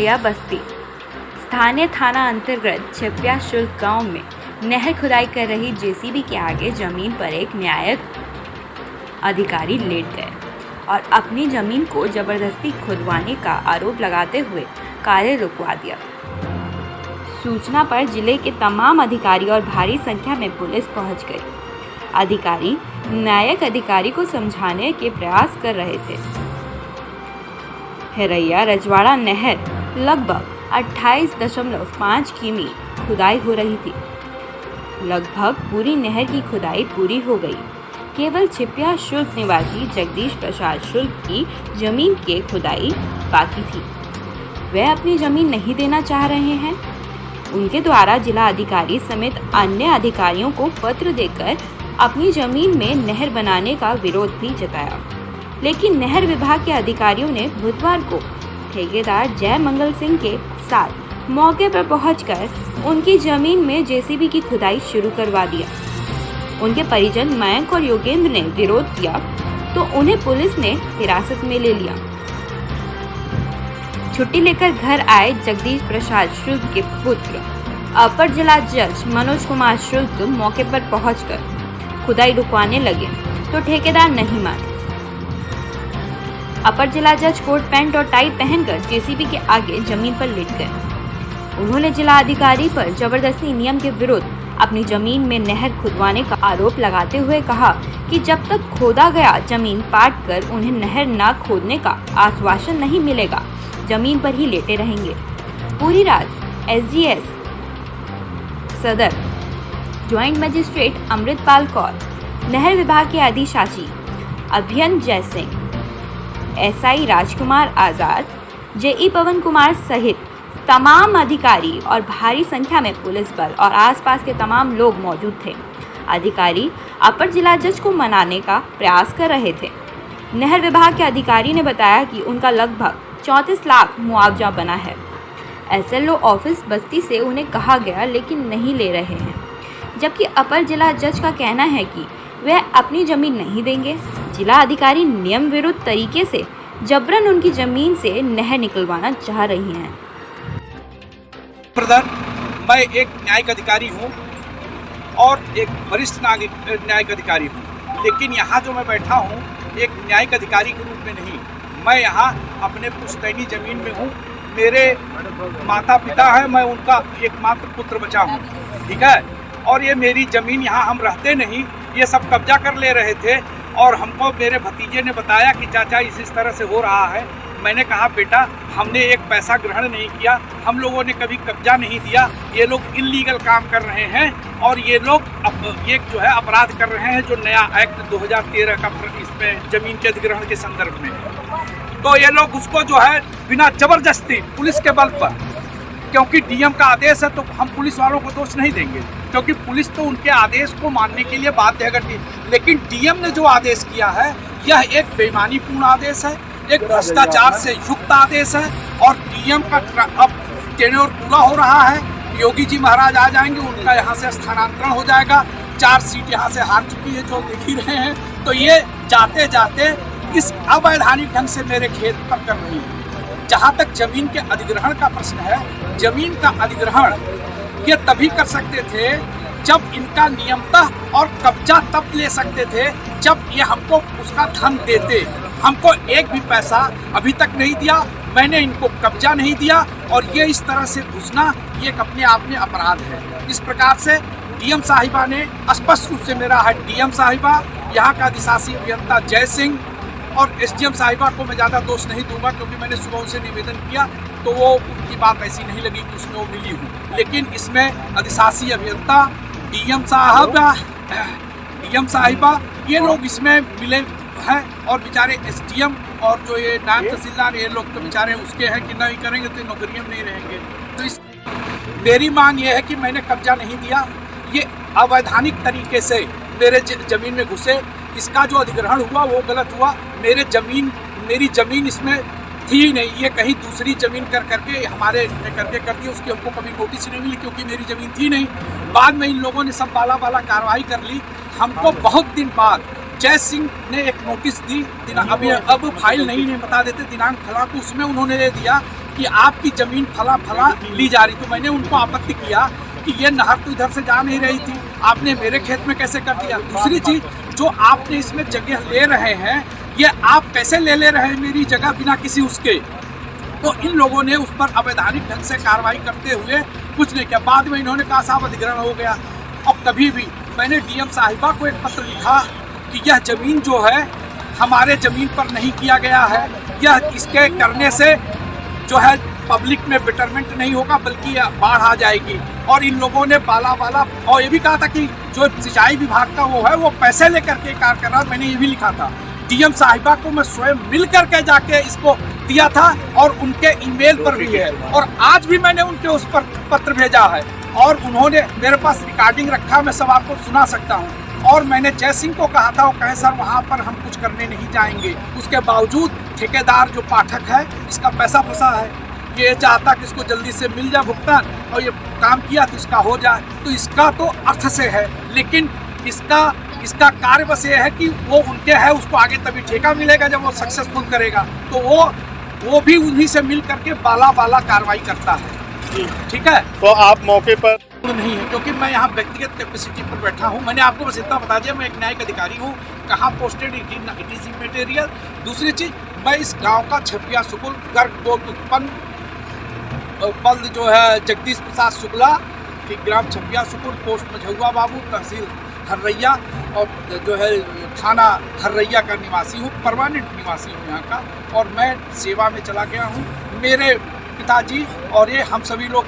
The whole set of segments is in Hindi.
हेरैया बस्ती स्थानीय थाना अंतर्गत छिपिया शुल्क गांव में नहर खुदाई कर रही जेसीबी के आगे जमीन पर एक न्यायिक अधिकारी लेट गए और अपनी जमीन को जबरदस्ती खुदवाने का आरोप लगाते हुए कार्य रुकवा दिया। सूचना पर जिले के तमाम अधिकारी और भारी संख्या में पुलिस पहुंच गई। अधिकारी न्यायिक अधिकारी को समझाने के प्रयास कर रहे थे। हेरैया रजवाड़ा नहर लगभग 28.5 किमी खुदाई हो रही थी। लगभग पूरी नहर की खुदाई पूरी हो गई। केवल छिपिया शुल्क निवासी जगदीश प्रसाद शुल्क की जमीन के खुदाई बाकी थी। वह अपनी जमीन नहीं देना चाह रहे हैं। उनके द्वारा जिला अधिकारी समेत अन्य अधिकारियों को पत्र देकर अपनी जमीन में नहर बनाने का विरोध भी जताया, लेकिन नहर विभाग के अधिकारियों ने बुधवार को ठेकेदार जय मंगल सिंह के साथ मौके पर पहुंचकर उनकी जमीन में जेसीबी की खुदाई शुरू करवा दिया। उनके परिजन मयंक और योगेंद्र ने विरोध किया तो उन्हें पुलिस ने हिरासत में ले लिया। छुट्टी लेकर घर आए जगदीश प्रसाद शुल्क के पुत्र अपर जिला जज मनोज कुमार शुल्क मौके पर पहुंचकर खुदाई रुकवाने लगे तो ठेकेदार नहीं माने। अपर जिला जज कोट पैंट और टाई पहनकर जेसीबी के आगे जमीन पर लेट गए। उन्होंने जिला अधिकारी पर जबरदस्ती नियम के विरुद्ध अपनी जमीन में नहर खुदवाने का आरोप लगाते हुए कहा कि जब तक खोदा गया जमीन पाट कर उन्हें नहर न खोदने का आश्वासन नहीं मिलेगा, जमीन पर ही लेटे रहेंगे। पूरी रात एसडीएस सदर ज्वाइंट मजिस्ट्रेट अमृतपाल कौर, नहर विभाग के अधिशासी अभियंत जय सिंह, एसआई राजकुमार आजाद, जेई पवन कुमार सहित तमाम अधिकारी और भारी संख्या में पुलिस बल और आसपास के तमाम लोग मौजूद थे। अधिकारी अपर जिला जज को मनाने का प्रयास कर रहे थे। नहर विभाग के अधिकारी ने बताया कि उनका लगभग 34 लाख मुआवजा बना है। एसएलओ ऑफिस बस्ती से उन्हें कहा गया लेकिन नहीं ले रहे हैं, जबकि अपर जिला जज का कहना है कि वह अपनी जमीन नहीं देंगे। जिला अधिकारी नियम विरुद्ध तरीके से जबरन उनकी जमीन से नहर निकलवाना चाह रही हैं। ब्रदर, मैं एक न्यायिक अधिकारी हूँ और एक वरिष्ठ न्यायिक अधिकारी हूँ, लेकिन यहाँ जो मैं बैठा हूँ एक न्यायिक अधिकारी के रूप में नहीं, मैं यहाँ अपने पुश्तैनी जमीन में हूँ। मेरे माता पिता हैं, मैं उनका एकमात्र पुत्र बचा हूँ, ठीक है। और ये मेरी ज़मीन, यहाँ हम रहते नहीं, ये सब कब्जा कर ले रहे थे और हमको मेरे भतीजे ने बताया कि चाचा इस तरह से हो रहा है। मैंने कहा बेटा, हमने एक पैसा ग्रहण नहीं किया, हम लोगों ने कभी कब्जा नहीं दिया, ये लोग इल्लीगल काम कर रहे हैं और ये लोग ये जो है अपराध कर रहे हैं जो नया एक्ट 2013 का इसमें जमीन के अधिग्रहण के संदर्भ में। तो ये लोग उसको जो है बिना जबरदस्ती पुलिस के बल पर, क्योंकि डीएम का आदेश है तो हम पुलिस वालों को दोष नहीं देंगे, क्योंकि पुलिस तो उनके आदेश को मानने के लिए बाध्य है करती है। लेकिन डीएम ने जो आदेश किया है यह एक बेईमानीपूर्ण आदेश है, एक भ्रष्टाचार से युक्त आदेश है और डीएम का अब टेन्योर पूरा हो रहा है। योगी जी महाराज आ जाएंगे, उनका यहाँ से स्थानांतरण हो जाएगा। 4 सीट यहाँ से हार चुकी है जो देख ही रहे हैं। तो ये जाते जाते इस अवैधानिक ढंग से मेरे खेत पर कर रही है। जहाँ तक जमीन के अधिग्रहण का प्रश्न है, जमीन का अधिग्रहण ये तभी कर सकते थे जब इनका नियमतः और कब्जा तब ले सकते थे जब ये हमको उसका धन देते। हमको एक भी पैसा अभी तक नहीं दिया, मैंने इनको कब्जा नहीं दिया और ये इस तरह से घुसना ये अपने आप में अपराध है। इस प्रकार से डीएम साहिबा ने स्पष्ट रूप से, मेरा है डीएम साहिबा, यहाँ का अधिशासी अभियंता जय सिंह और एसडीएम साहिबा को मैं ज़्यादा दोष नहीं दूंगा, क्योंकि मैंने सुबह उनसे निवेदन किया तो वो उनकी बात ऐसी नहीं लगी कि उसमें वो मिली हूँ। लेकिन इसमें अधिशासी अभियंता, डीएम साहिबा ये लोग इसमें मिले हैं और बेचारे एसडीएम और जो ये नायब तहसीलदार ये लोग तो बेचारे उसके हैं कि नहीं करेंगे तो नौकरियों में नहीं रहेंगे। तो इस मेरी मांग ये है कि मैंने कब्जा नहीं दिया, ये अवैधानिक तरीके से मेरे ज़मीन में घुसे, इसका जो अधिग्रहण हुआ वो गलत हुआ। मेरी ज़मीन इसमें थी ही नहीं, ये कहीं दूसरी ज़मीन करके हमारे करके कर दी, उसकी हमको कभी नोटिस नहीं मिली क्योंकि मेरी ज़मीन थी नहीं। बाद में इन लोगों ने सब बाला कार्रवाई कर ली। हमको बहुत दिन बाद जय सिंह ने एक नोटिस दी, अभी अब फाइल नहीं बता देते, दिनांक फला को उसमें उन्होंने दे दिया कि आपकी ज़मीन फला फला ली जा रही। तो मैंने उनको आपत्ति किया कि ये नहर तो इधर से जा नहीं रही थी, आपने मेरे खेत में कैसे कर दिया। दूसरी चीज़, जो आपने इसमें जगह ले रहे हैं, ये आप कैसे ले रहे हैं मेरी जगह बिना किसी उसके। तो इन लोगों ने उस पर अवैधानिक ढंग से कार्रवाई करते हुए कुछ नहीं किया। बाद में इन्होंने कहा साहब अधिग्रहण हो गया। और कभी भी मैंने डीएम साहिबा को एक पत्र लिखा कि यह ज़मीन जो है हमारे ज़मीन पर नहीं किया गया है, यह इसके करने से जो है पब्लिक में बेटरमेंट नहीं होगा बल्कि बाढ़ आ जाएगी। और इन लोगों ने बाला और ये भी कहा था कि जो सिंचाई विभाग का वो है वो पैसे लेकर के कार्य कर रहा। मैंने ये भी लिखा था डीएम साहिबा को, मैं स्वयं मिल करके जाके इसको दिया था और उनके ईमेल पर भी है। और आज भी मैंने उनके उस पर पत्र भेजा है और उन्होंने मेरे पास रिकॉर्डिंग रखा, मैं सब आपको सुना सकता हूँ। और मैंने जय सिंह को कहा था, वो कहे सर वहाँ पर हम कुछ करने नहीं जाएंगे। उसके बावजूद ठेकेदार जो पाठक है इसका पैसा फंसा है, ये चाहता कि इसको जल्दी से मिल जाए भुगतान और ये काम किया तो इसका हो जाए। तो इसका तो अर्थ से है, लेकिन इसका कार्य बस ये है कि वो उनके है, उसको आगे तभी ठेका मिलेगा जब वो सक्सेसफुल करेगा। तो वो भी उन्हीं से मिल करके बाला कार्रवाई करता है। ठीक है, तो आप मौके पर नहीं है क्योंकि मैं यहाँ व्यक्तिगत कैपेसिटी पर बैठा हूँ। मैंने आपको बस इतना बता दिया, मैं एक न्यायिक अधिकारी हूँ, कहाँ पोस्टेड इट इज मटेरियल। दूसरी चीज, मैं इस गांव का छपिया सुकुल गर्भ गोद उत्पन्न बल्द जो है जगदीश प्रसाद शुक्ला की ग्राम छपिया सुकुल, पोस्ट मझुआ बाबू, तहसील हर्रैया और जो है थाना हर्रैया का निवासी हूँ, परमानेंट निवासी हूँ यहाँ का। और मैं सेवा में चला गया हूँ। मेरे पिताजी और ये हम सभी लोग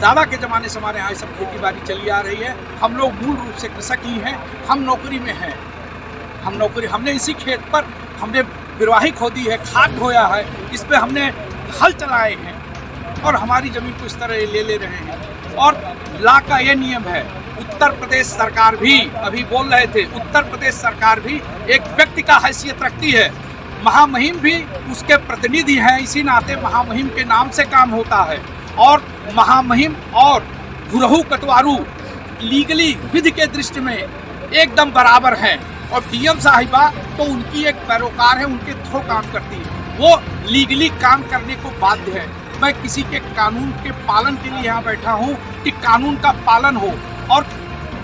दादा के ज़माने से हमारे यहाँ सब खेती बाड़ी चली आ रही है। हम लोग मूल रूप से कृषक ही हैं, हम नौकरी में हैं। हमने इसी खेत पर हमने बिरवाही खोदी है, खाद ढोया है, इस पर हमने हल चलाए हैं और हमारी ज़मीन को इस तरह ले रहे हैं। और ला का ये नियम है, उत्तर प्रदेश सरकार भी, अभी बोल रहे थे, उत्तर प्रदेश सरकार भी एक व्यक्ति का हैसियत रखती है, महामहिम भी उसके प्रतिनिधि हैं, इसी नाते महामहिम के नाम से काम होता है। और महामहिम और गुरहु कटवारू लीगली विधि के दृष्टि में एकदम बराबर हैं। और डीएम साहिबा तो उनकी एक पैरोकार है, उनके थ्रू काम करती है, वो लीगली काम करने को बाध्य है। मैं किसी के कानून के पालन के लिए यहाँ बैठा हूँ कि कानून का पालन हो। और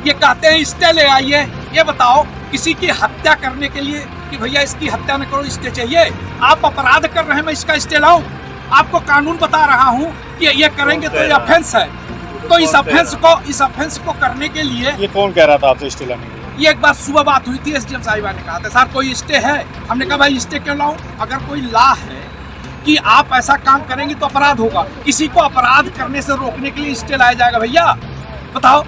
ये कहते हैं स्टे ले आइए, ये बताओ किसी की हत्या करने के लिए कि भैया इसकी हत्या न करो, स्टे चाहिए? आप अपराध कर रहे हैं, मैं इसका स्टे लाऊं? आपको कानून बता रहा हूँ कि ये करेंगे तो ये ऑफेंस है। तो इस ऑफेंस को करने के लिए ये कौन कह रहा था आपसे स्टे लाने के लिए? ये एक बार सुबह बात हुई थी, एसडीएम साहिबा ने कहा था सर कोई स्टे है? हमने कहा भाई स्टे क्यों लाऊं? अगर कोई ला है कि आप ऐसा काम करेंगे तो अपराध होगा, किसी को अपराध करने से रोकने के लिए स्टे लाया जाएगा? भैया बताओ,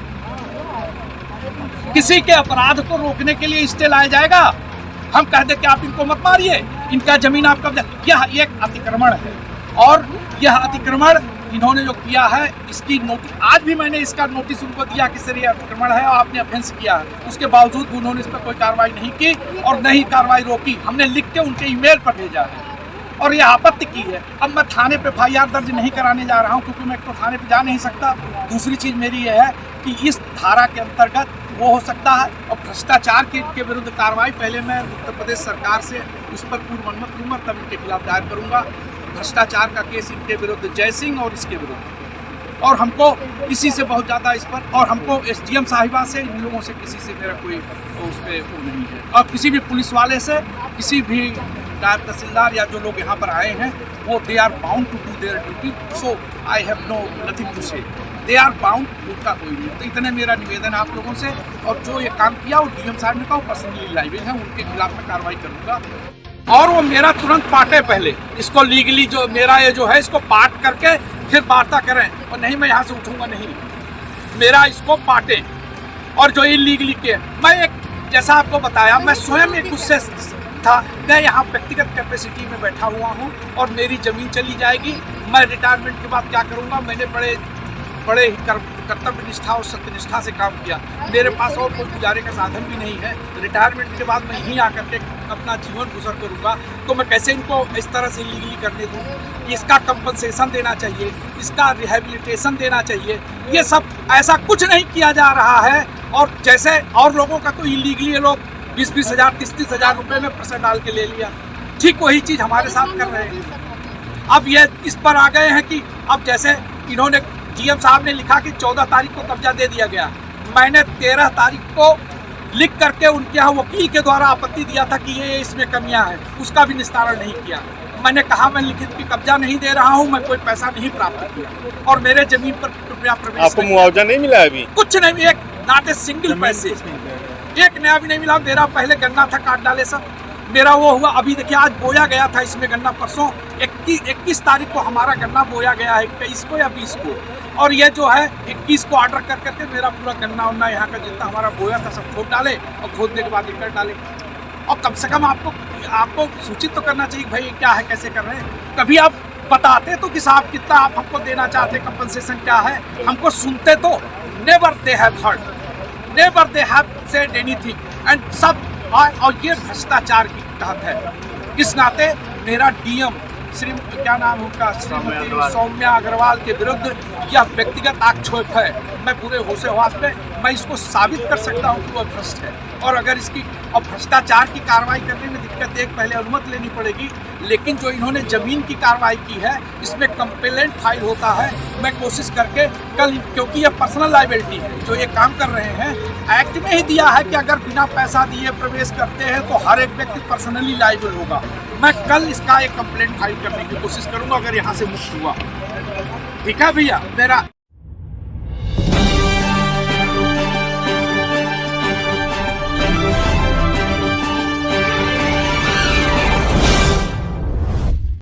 किसी के अपराध को रोकने के लिए स्टे लाया जाएगा? हम कह दे कि आप इनको मत मारिए, इनका जमीन आप कब्जा, यह एक अतिक्रमण है। और यह अतिक्रमण इन्होंने जो किया है, इसकी नोटिस आज भी मैंने इसका नोटिस उनको दिया कि सर ये अतिक्रमण है और आपने ऑफेंस किया है। उसके बावजूद भी उन्होंने इस पर कोई कार्रवाई नहीं की और न ही कार्रवाई रोकी। हमने लिख के उनके ईमेल पर भेजा है और यह आपत्ति की है। अब मैं थाने पे FIR दर्ज नहीं कराने जा रहा हूँ क्योंकि मैं तो थाने पे जा नहीं सकता। दूसरी चीज़ मेरी यह है कि इस धारा के अंतर्गत वो हो सकता है और भ्रष्टाचार के विरुद्ध कार्रवाई पहले मैं उत्तर प्रदेश सरकार से उस पर पूर्व अनुमति लूँगा, तब इनके खिलाफ दायर करूँगा भ्रष्टाचार का केस इनके विरुद्ध, जय सिंह और इसके विरुद्ध। और हमको किसी से बहुत ज़्यादा इस पर, और हमको एसडीएम साहिबा से, इन लोगों से किसी से मेरा कोई उस पर वो नहीं है। और किसी भी पुलिस वाले से, किसी भी नायब तहसीलदार या जो लोग यहाँ पर आए हैं, वो they are bound to do their duty, so I have no nothing to say, they are bound, उनका कोई नहीं। तो इतने मेरा निवेदन है आप लोगों से। और जो ये काम किया वो डीएम साहब ने कहा पर्सनली लाइबल है, उनके खिलाफ मैं कार्रवाई करूँगा। और वो मेरा तुरंत पाटे, पहले इसको लीगली जो मेरा ये जो है इसको पाट करके फिर वार्ता करें। और नहीं, मैं यहाँ से उठूँगा नहीं, मेरा इसको पाटें। और जो इलीगली के, मैं एक जैसा आपको बताया, मैं स्वयं एक उससे था, मैं यहाँ व्यक्तिगत कैपेसिटी में बैठा हुआ हूँ और मेरी ज़मीन चली जाएगी। मैं रिटायरमेंट के बाद क्या करूँगा? मैंने बड़े कर्तव्य निष्ठा और सत्यनिष्ठा से काम किया। मेरे पास और कोई गुजारे का साधन भी नहीं है। रिटायरमेंट के बाद मैं यहीं आकर के अपना जीवन गुजर करूँगा, तो मैं कैसे इनको इस तरह से लीगली करने दूँ? इसका कंपनसेशन देना चाहिए, इसका रिहेबिलिटेशन देना चाहिए। ये सब ऐसा कुछ नहीं किया जा रहा है। और जैसे और लोगों का तो इलीगली ये लोग 20-20 हज़ार 30-30 हज़ार रुपये में पैसा डाल के ले लिया, ठीक वही चीज़ हमारे साथ कर रहे हैं। अब ये इस पर आ गए हैं कि अब जैसे इन्होंने जीएम साहब ने लिखा कि 14 तारीख को कब्जा दे दिया गया। मैंने 13 तारीख को लिख करके उनके यहाँ वकील के द्वारा आपत्ति दिया था कि ये इसमें कमियां हैं, उसका भी निस्तारण नहीं किया। मैंने कहा मैं लिखित की कब्जा नहीं दे रहा हूँ, मैं कोई पैसा नहीं प्राप्त किया और मेरे जमीन पर कृपया प्रवेश आपको मुआवजा नहीं मिला है अभी? कुछ नहीं, एक नॉट ए सिंगल पैसे, एक नया भी नहीं मिला। मेरा पहले गन्ना था, काट डाले सब, मेरा वो हुआ। अभी देखिए आज बोया गया था इसमें गन्ना, परसों 21 तारीख को हमारा गन्ना बोया गया है, 21 को या 20 को, और ये जो है 21 को ऑर्डर कर करके मेरा पूरा गन्ना उन्ना यहाँ का जितना हमारा बोया था सब खोद डाले और खोदने के बाद कर डाले। और कम से कम आपको सूचित तो करना चाहिए भाई क्या है, कैसे कर रहे हैं। कभी आप बताते तो कि साहब कितना आप हमको देना चाहते, कंपनसेशन क्या है, हमको सुनते तो। Never they have heard, never they have said anything and सब। और ये भ्रष्टाचार की तहत है। इस नाते मेरा डीएम श्री क्या नाम उनका, श्रीमती सौम्या अग्रवाल के विरुद्ध यह व्यक्तिगत आक्षेप है। मैं पूरे होशे हवास में मैं इसको साबित कर सकता हूँ कि वह भ्रष्ट है। और अगर इसकी और भ्रष्टाचार की कार्रवाई करने में दिक्कत एक पहले अनुमति लेनी पड़ेगी, लेकिन जो इन्होंने जमीन की कार्रवाई की है इसमें कंप्लेंट फाइल होता है। मैं कोशिश करके कल, क्योंकि ये पर्सनल लायबिलिटी है जो ये काम कर रहे हैं, एक्ट में ही दिया है कि अगर बिना पैसा दिए प्रवेश करते हैं तो हर एक व्यक्ति पर्सनली लायबल होगा। मैं कल इसका एक कंप्लेंट फाइल करने की कोशिश करूंगा अगर यहाँ से मुक्त हुआ। ठीक है भैया, मेरा